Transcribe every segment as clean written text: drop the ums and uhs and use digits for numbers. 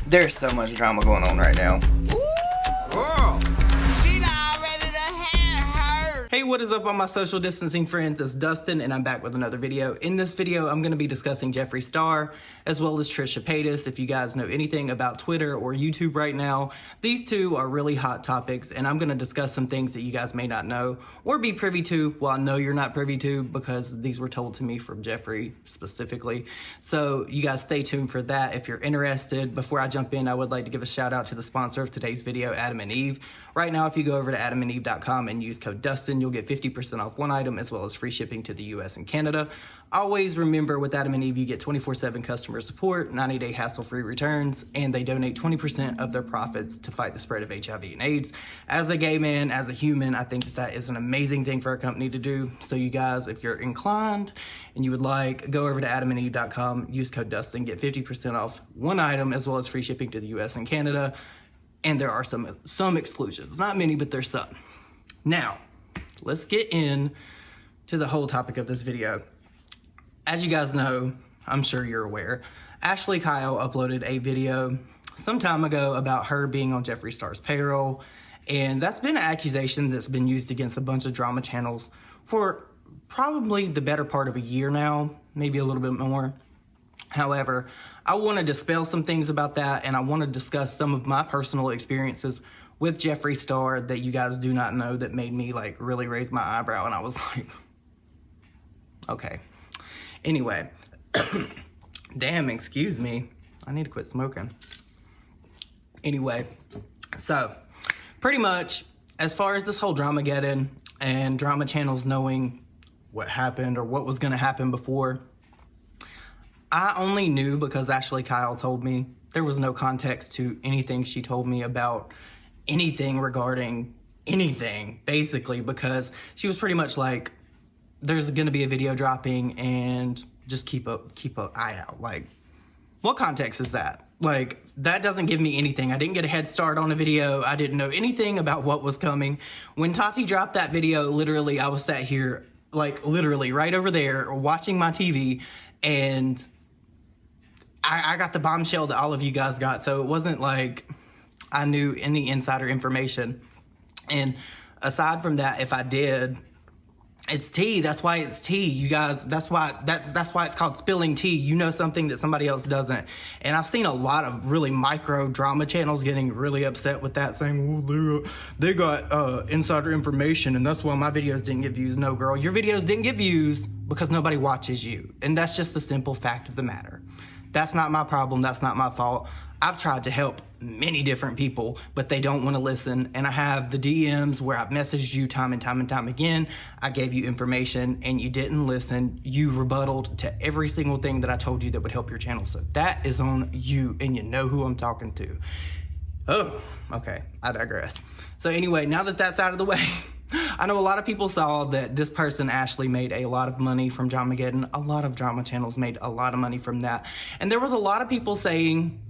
There's so much drama going on right now. Girl, she not ready to have her. Hey, what is up all my social distancing friends? It's Dustin and I'm back with another video. In this video, I'm going to be discussing Jeffree Star as well as Trisha Paytas. If you guys know anything about Twitter or YouTube right now, these two are really hot topics and I'm going to discuss some things that you guys may not know or be privy to. Well, I know you're not privy to because these were told to me from Jeffree specifically. So you guys stay tuned for that if you're interested. Before I jump in, I would like to give a shout out to the sponsor of today's video, Adam and Eve. Right now, if you go over to adamandeve.com and use code Dustin, you'll get 50% off one item as well as free shipping to the US and Canada. Always remember, with Adam and Eve, you get 24/7 customer support, 90-day hassle-free returns, and they donate 20% of their profits to fight the spread of HIV and AIDS. As a gay man, as a human, I think that is an amazing thing for a company to do. So you guys, if you're inclined and you would like, go over to adamandeve.com, use code Dustin, get 50% off one item as well as free shipping to the US and Canada. And there are some exclusions. Not many, but there's some. Now, let's get in to the whole topic of this video. As you guys know, I'm sure you're aware, Ashley Kyle uploaded a video some time ago about her being on Jeffree Star's payroll. And that's been an accusation that's been used against a bunch of drama channels for probably the better part of a year now, maybe a little bit more. However, I want to dispel some things about that, and I want to discuss some of my personal experiences with Jeffree Star that you guys do not know that made me like really raise my eyebrow, and I was like, okay. Anyway, damn, excuse me. I need to quit smoking. Anyway, so pretty much as far as this whole Dramageddon and drama channels knowing what happened or what was going to happen before, I only knew because Ashley Kyle told me. There was no context to anything she told me about anything regarding anything, basically, because she was pretty much like, there's gonna be a video dropping and just keep an eye out. Like, what context is that? Like, that doesn't give me anything. I didn't get a head start on a video. I didn't know anything about what was coming. When Tati dropped that video, literally, I was sat here, like, literally right over there watching my TV, and I got the bombshell that all of you guys got. So it wasn't like I knew any insider information. And aside from that, if I did, it's tea. That's why it's tea, you guys. That's why it's called spilling tea. You know something that somebody else doesn't. And I've seen a lot of really micro drama channels getting really upset with that, saying, well, they got insider information and that's why my videos didn't get views. No, girl, your videos didn't get views because nobody watches you. And that's just the simple fact of the matter. That's not my problem. That's not my fault. I've tried to help many different people, but they don't want to listen. And I have the DMs where I've messaged you time and time and time again. I gave you information and you didn't listen. You rebutted to every single thing that I told you that would help your channel. So that is on you, and you know who I'm talking to. Oh, okay. I digress. So anyway, now that that's out of the way, I know a lot of people saw that this person, Ashley, made a lot of money from Dramageddon. A lot of drama channels made a lot of money from that. And there was a lot of people saying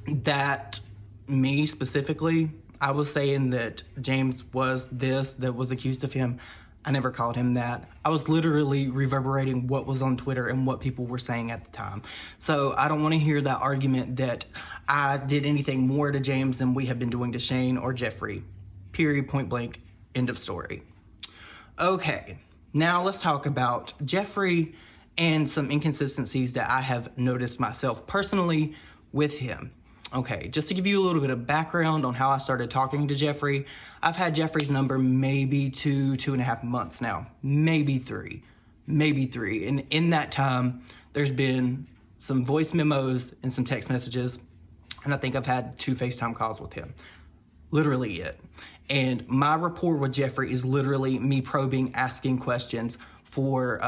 that, me specifically, I was saying that James was this, that was accused of him. I never called him that. I was literally reverberating what was on Twitter and what people were saying at the time. So I don't want to hear that argument that I did anything more to James than we have been doing to Shane or Jeffree. Period, point blank. End of story. Okay, now let's talk about Jeffree and some inconsistencies that I have noticed myself personally with him. Okay, just to give you a little bit of background on how I started talking to Jeffree, I've had Jeffree's number maybe 2.5 months now, maybe three. And in that time, there's been some voice memos and some text messages, and I think I've had 2 FaceTime calls with him. Literally it. And my rapport with Jeffree is literally me probing, asking questions for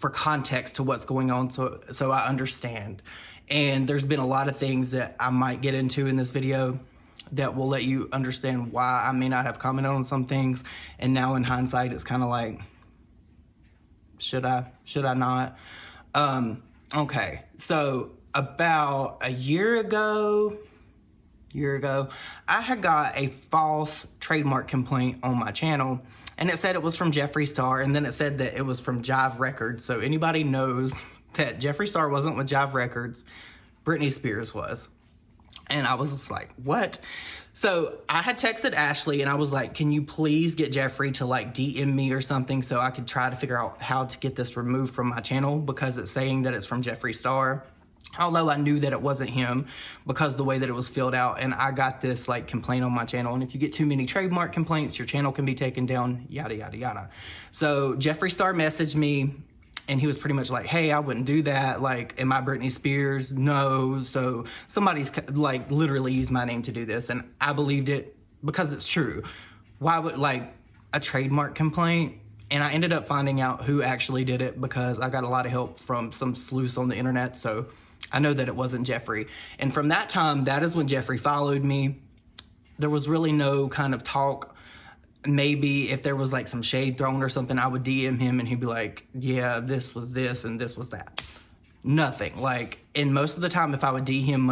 context to what's going on, so I understand. And there's been a lot of things that I might get into in this video that will let you understand why I may not have commented on some things. And now in hindsight, it's kind of like, should I not? Okay, so about a year ago, I had got a false trademark complaint on my channel, and it said it was from Jeffree Star, and then it said that it was from Jive Records. So anybody knows that Jeffree Star wasn't with Jive Records, Britney Spears was. And I was just like, what? So I had texted Ashley and I was like, can you please get Jeffree to like DM me or something so I could try to figure out how to get this removed from my channel, because it's saying that it's from Jeffree Star. Although I knew that it wasn't him because the way that it was filled out, and I got this like complaint on my channel, and if you get too many trademark complaints, your channel can be taken down, yada, yada, yada. So Jeffree Star messaged me and he was pretty much like, hey, I wouldn't do that. Like, am I Britney Spears? No. So somebody's like literally used my name to do this, and I believed it because it's true. Why would like a trademark complaint? And I ended up finding out who actually did it because I got a lot of help from some sleuths on the internet. So I know that it wasn't Jeffree. And from that time, that is when Jeffree followed me. There was really no kind of talk. Maybe if there was like some shade thrown or something, I would DM him and he'd be like, yeah, this was this and this was that. Nothing. Like, and most of the time, if I would DM him,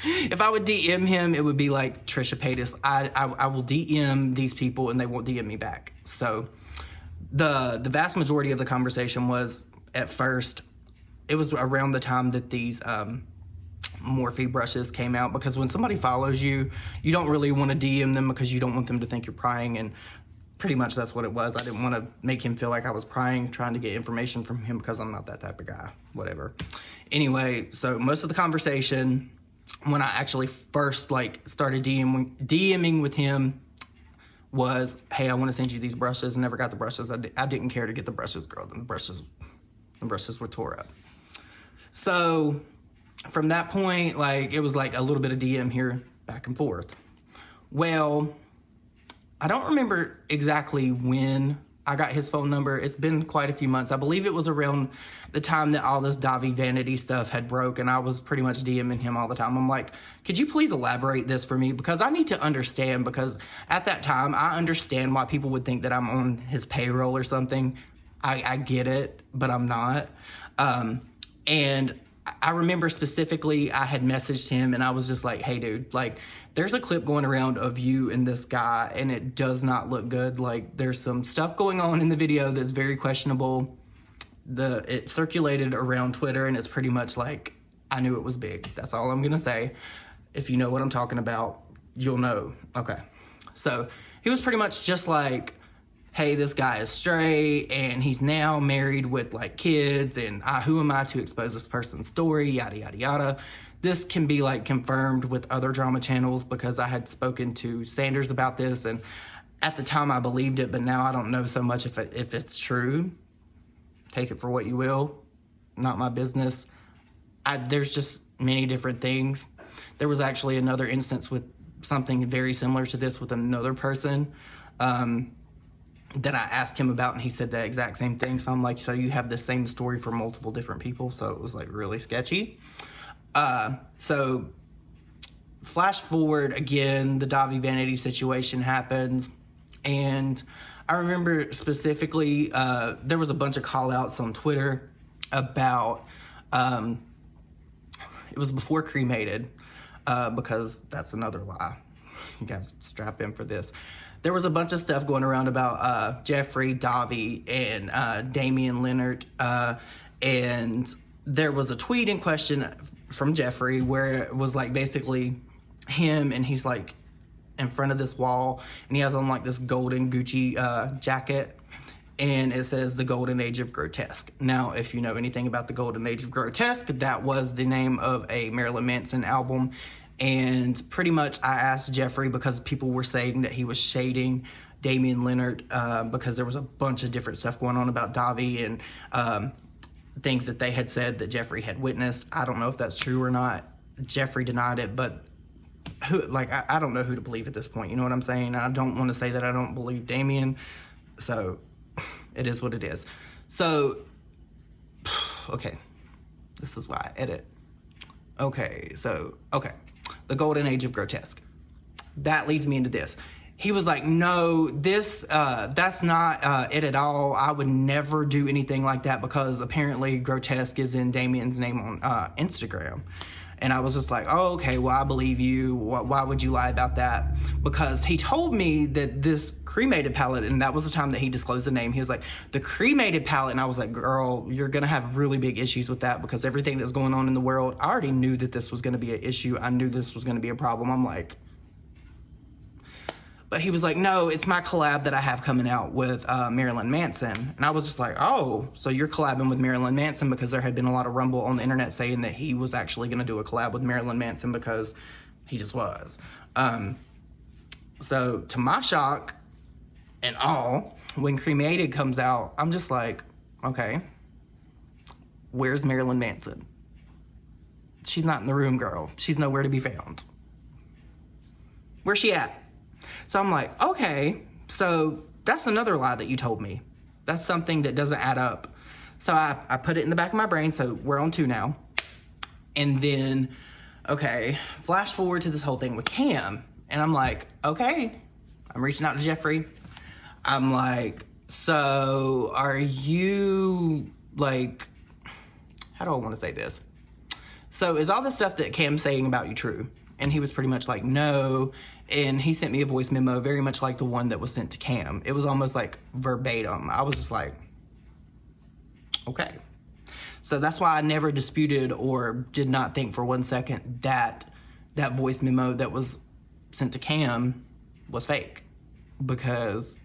if I would DM him, it would be like Trisha Paytas. I will DM these people and they won't DM me back. So the vast majority of the conversation was, at first, it was around the time that these Morphe brushes came out, because when somebody follows you, you don't really want to DM them because you don't want them to think you're prying, and pretty much that's what it was. I didn't want to make him feel like I was prying, trying to get information from him, because I'm not that type of guy, whatever. Anyway, so most of the conversation, when I actually first like started DMing with him, was, hey, I want to send you these brushes. Never got the brushes. I didn't care to get the brushes, girl. The brushes were tore up. So from that point, like, it was like a little bit of DM here, back and forth. Well, I don't remember exactly when I got his phone number. It's been quite a few months. I believe it was around the time that all this Davi vanity stuff had broke, and I was pretty much DMing him all the time. I'm like, could you please elaborate this for me? Because I need to understand, because at that time, I understand why people would think that I'm on his payroll or something. I get it, but I'm not. And I remember specifically I had messaged him and I was just like, hey dude, like, there's a clip going around of you and this guy and it does not look good. Like, there's some stuff going on in the video that's very questionable. It circulated around Twitter and it's pretty much like, I knew it was big. That's all I'm gonna say. If you know what I'm talking about, you'll know. Okay. So he was pretty much just like, hey, this guy is straight and he's now married with like kids, and who am I to expose this person's story, yada, yada, yada. This can be like confirmed with other drama channels because I had spoken to Sanders about this, and at the time I believed it, but now I don't know so much if it's true. Take it for what you will. Not my business. There's just many different things. There was actually another instance with something very similar to this with another person that I asked him about, and he said the exact same thing. So I'm like, so you have the same story for multiple different people? So it was like really sketchy. So flash forward again, the Davi vanity situation happens, and I remember specifically there was a bunch of call outs on Twitter about it was before cremated, because that's another lie. You guys strap in for this. There was a bunch of stuff going around about Jeffree, Davi, and Damian Leonard, and there was a tweet in question from Jeffree where it was like basically him, and he's like in front of this wall, and he has on like this golden Gucci jacket, and it says the Golden Age of Grotesque. Now, if you know anything about the Golden Age of Grotesque, that was the name of a Marilyn Manson album. And pretty much I asked Jeffree because people were saying that he was shading Damian Leonard because there was a bunch of different stuff going on about Davi and things that they had said that Jeffree had witnessed. I don't know if that's true or not. Jeffree denied it, but I don't know who to believe at this point. You know what I'm saying? I don't want to say that I don't believe Damian, so it is what it is. So, okay, this is why I edit. Okay, the Golden Age of Grotesque. That leads me into this. He was like, no, that's not it at all. I would never do anything like that because apparently Grotesque is in Damian's name on Instagram. And I was just like, oh, okay, well, I believe you. Why would you lie about that? Because he told me that this cremated palette, and that was the time that he disclosed the name. He was like, the cremated palette. And I was like, girl, you're going to have really big issues with that, because everything that's going on in the world, I already knew that this was going to be an issue. I knew this was going to be a problem. I'm like, but he was like, no, it's my collab that I have coming out with Marilyn Manson. And I was just like, oh, so you're collabing with Marilyn Manson, because there had been a lot of rumble on the internet saying that he was actually going to do a collab with Marilyn Manson, because he just was. So to my shock and all, when Cremated comes out, I'm just like, okay, where's Marilyn Manson? She's not in the room, girl. She's nowhere to be found. Where's she at? So I'm like, okay, so that's another lie that you told me. That's something that doesn't add up. So I put it in the back of my brain, so we're on 2 now. And then, okay, flash forward to this whole thing with Cam. And I'm like, okay, I'm reaching out to Jeffree. I'm like, so are you, like, how do I want to say this? So is all the stuff that Cam's saying about you true? And he was pretty much like, no. And he sent me a voice memo very much like the one that was sent to Cam. It was almost like verbatim. I was just like, okay. So that's why I never disputed or did not think for 1 second that that voice memo that was sent to Cam was fake. Because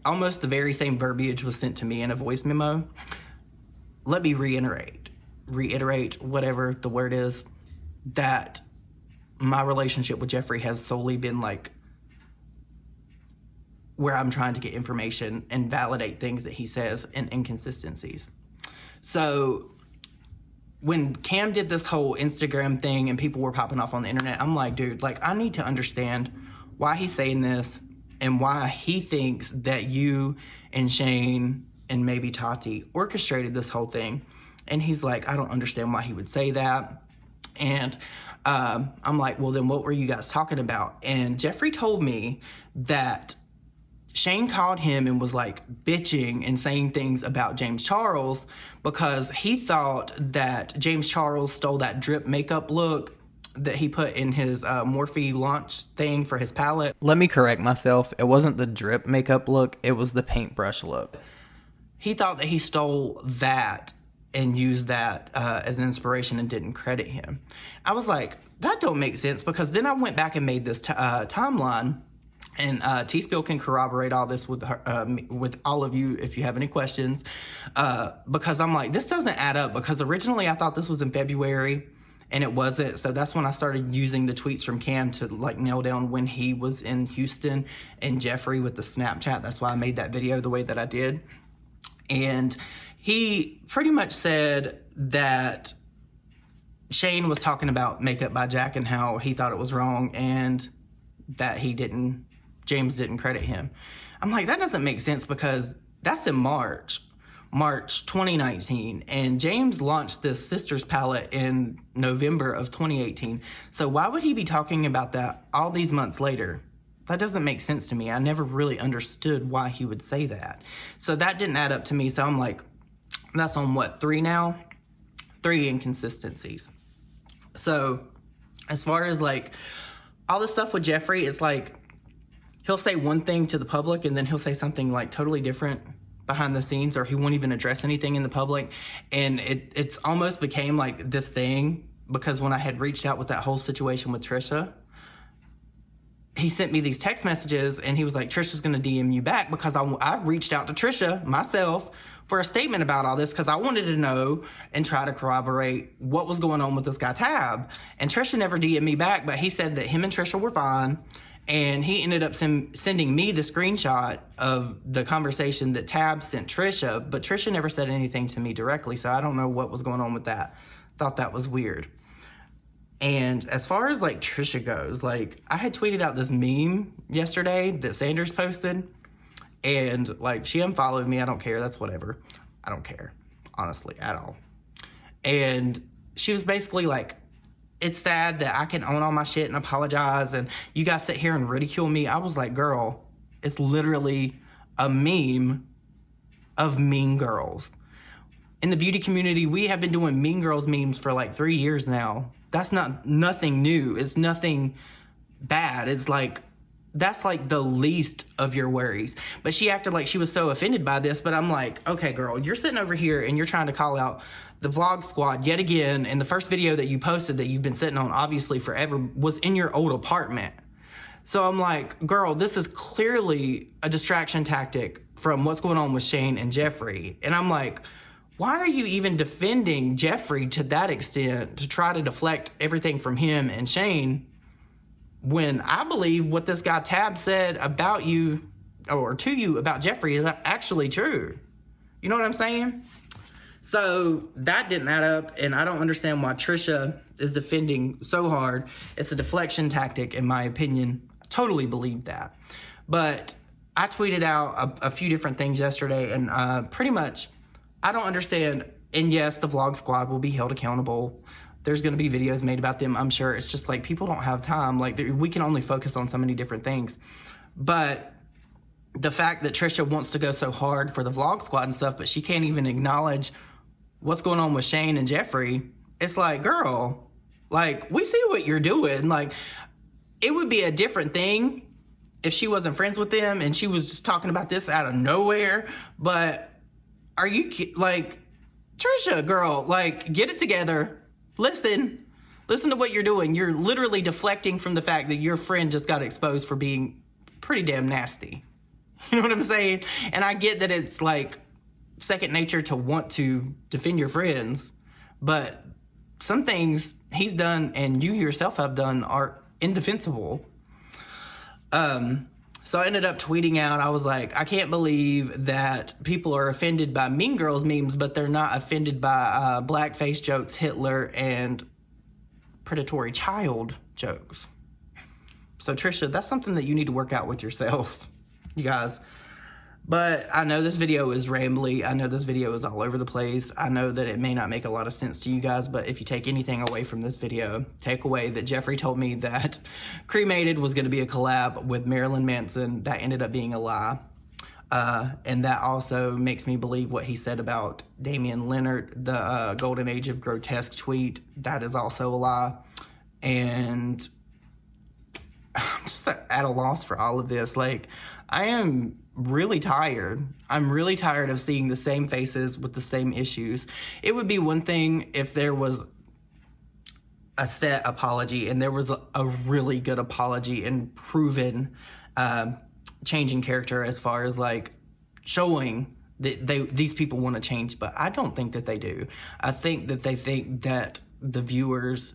almost the very same verbiage was sent to me in a voice memo. Let me reiterate, whatever the word is, that my relationship with Jeffree has solely been like where I'm trying to get information and validate things that he says and inconsistencies. So when Cam did this whole Instagram thing and people were popping off on the internet, I'm like, dude, like, I need to understand why he's saying this and why he thinks that you and Shane and maybe Tati orchestrated this whole thing. And he's like, I don't understand why he would say that. And I'm like, well, then what were you guys talking about? And Jeffree told me that Shane called him and was like bitching and saying things about James Charles because he thought that James Charles stole that drip makeup look that he put in his Morphe launch thing for his palette. Let me correct myself. It wasn't the drip makeup look. It was the paintbrush look. He thought that he stole that and used that as an inspiration and didn't credit him. I was like, that don't make sense, because then I went back and made this timeline, and T-Spill can corroborate all this with all of you if you have any questions, because I'm like, this doesn't add up, because originally I thought this was in February and it wasn't. So that's when I started using the tweets from Cam to like nail down when he was in Houston, and Jeffree with the Snapchat. That's why I made that video the way that I did. And he pretty much said that Shane was talking about Makeup by Jack and how he thought it was wrong and that James didn't credit him. I'm like, that doesn't make sense, because that's in March 2019, and James launched this Sisters palette in November of 2018. So why would he be talking about that all these months later? That doesn't make sense to me. I never really understood why he would say that. So that didn't add up to me. So I'm like, that's on what, 3 now? 3 inconsistencies. So as far as like all this stuff with Jeffree, it's like he'll say one thing to the public and then he'll say something like totally different behind the scenes, or he won't even address anything in the public. And it's almost became like this thing, because when I had reached out with that whole situation with Trisha, he sent me these text messages and he was like, Trisha's gonna DM you back, because I reached out to Trisha myself for a statement about all this, because I wanted to know and try to corroborate what was going on with this guy Tab. And Trisha never DM'd me back, but he said that him and Trisha were fine. And he ended up sending me the screenshot of the conversation that Tab sent Trisha, but Trisha never said anything to me directly, so I don't know what was going on with that. Thought that was weird. And as far as like Trisha goes, like I had tweeted out this meme yesterday that Sanders posted, and like she unfollowed me. I don't care. That's whatever. I don't care, honestly, at all. And she was basically like, it's sad that I can own all my shit and apologize, and you guys sit here and ridicule me. I was like, girl, it's literally a meme of Mean Girls. in the beauty community, we have been doing Mean Girls memes for like 3 years now. That's nothing new. It's nothing bad. It's like, that's like the least of your worries. But she acted like she was so offended by this, but I'm like, okay, girl, you're sitting over here and you're trying to call out the vlog squad yet again, and the first video that you posted that you've been sitting on obviously forever was in your old apartment. So I'm like, girl, this is clearly a distraction tactic from what's going on with Shane and Jeffree. And I'm like, why are you even defending Jeffree to that extent to try to deflect everything from him and Shane, when I believe what this guy Tab said about you, or to you about Jeffree, is actually true. You know what I'm saying? So that didn't add up, and I don't understand why Trisha is defending so hard. It's a deflection tactic, in my opinion. I totally believe that. But I tweeted out a few different things yesterday, and pretty much, I don't understand. And yes, the vlog squad will be held accountable. There's going to be videos made about them, I'm sure. It's just like, people don't have time. Like, we can only focus on so many different things. But the fact that Trisha wants to go so hard for the vlog squad and stuff, but she can't even acknowledge what's going on with Shane and Jeffree, it's like, girl, like, we see what you're doing. Like, it would be a different thing if she wasn't friends with them and she was just talking about this out of nowhere. But are you, like, Trisha, girl, like, get it together. Listen to what you're doing. You're literally deflecting from the fact that your friend just got exposed for being pretty damn nasty. You know what I'm saying? And I get that it's like second nature to want to defend your friends, but some things he's done and you yourself have done are indefensible. So I ended up tweeting out, I was like, I can't believe that people are offended by Mean Girls memes, but they're not offended by blackface jokes, Hitler, and predatory child jokes. So Trisha, that's something that you need to work out with yourself, you guys. But I know this video is rambly. I know this video is all over the place. I know that it may not make a lot of sense to you guys, but if you take anything away from this video, take away that Jeffree told me that Cremated was going to be a collab with Marilyn Manson. That ended up being a lie. And that also makes me believe what he said about Damian Leonard, the Golden Age of Grotesque tweet. That is also a lie. And I'm just at a loss for all of this. Like, I am really tired. I'm really tired of seeing the same faces with the same issues. It would be one thing if there was a set apology and there was a really good apology and proven changing character as far as like showing that these people want to change, but I don't think that they do. I think that they think that the viewers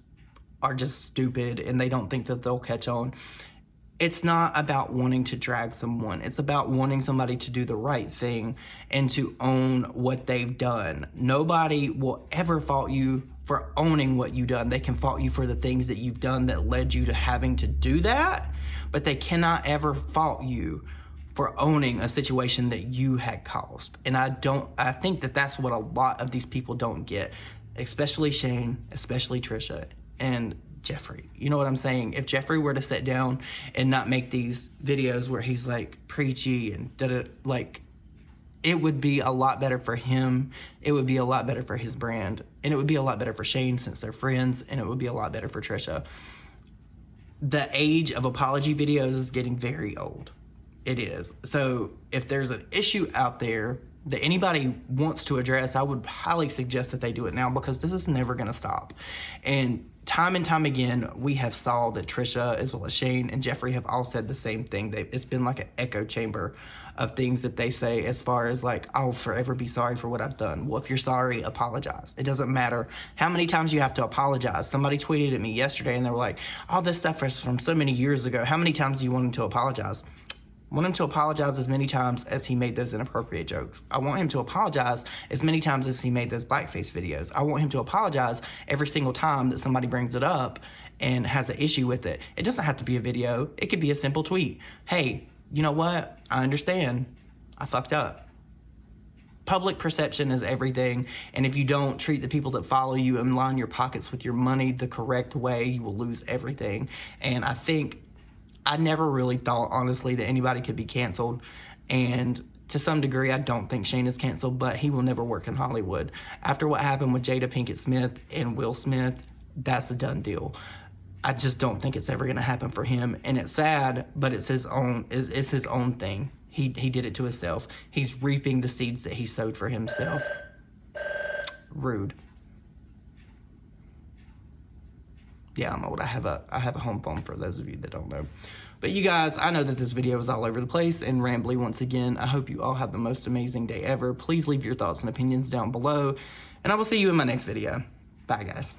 are just stupid and they don't think that they'll catch on. It's not about wanting to drag someone. It's about wanting somebody to do the right thing and to own what they've done. Nobody will ever fault you for owning what you've done. They can fault you for the things that you've done that led you to having to do that, but they cannot ever fault you for owning a situation that you had caused. And I think that that's what a lot of these people don't get, especially Shane, especially Trisha, and Jeffree. You know what I'm saying? If Jeffree were to sit down and not make these videos where he's like preachy and like, it would be a lot better for him. It would be a lot better for his brand. And it would be a lot better for Shane since they're friends. And it would be a lot better for Trisha. The age of apology videos is getting very old. It is. So if there's an issue out there that anybody wants to address, I would highly suggest that they do it now, because this is never going to stop. And time again, we have saw that Trisha, as well as Shane and Jeffree, have all said the same thing. It's been like an echo chamber of things that they say as far as like, I'll forever be sorry for what I've done. Well, if you're sorry, apologize. It doesn't matter how many times you have to apologize. Somebody tweeted at me yesterday and they were like, all this stuff is from so many years ago. How many times do you want him to apologize? I want him to apologize as many times as he made those inappropriate jokes. I want him to apologize as many times as he made those blackface videos. I want him to apologize every single time that somebody brings it up and has an issue with it. It doesn't have to be a video. It could be a simple tweet. Hey, you know what? I understand. I fucked up. Public perception is everything, and if you don't treat the people that follow you and line your pockets with your money the correct way, you will lose everything. And I never really thought, honestly, that anybody could be canceled. And to some degree, I don't think Shane is canceled, but he will never work in Hollywood. After what happened with Jada Pinkett Smith and Will Smith, that's a done deal. I just don't think it's ever going to happen for him, and it's sad, but it's his own. It's his own thing. He did it to himself. He's reaping the seeds that he sowed for himself. Rude. Yeah, I'm old. I have a home phone for those of you that don't know. But you guys, I know that this video is all over the place and rambly once again. I hope you all have the most amazing day ever. Please leave your thoughts and opinions down below, and I will see you in my next video. Bye, guys.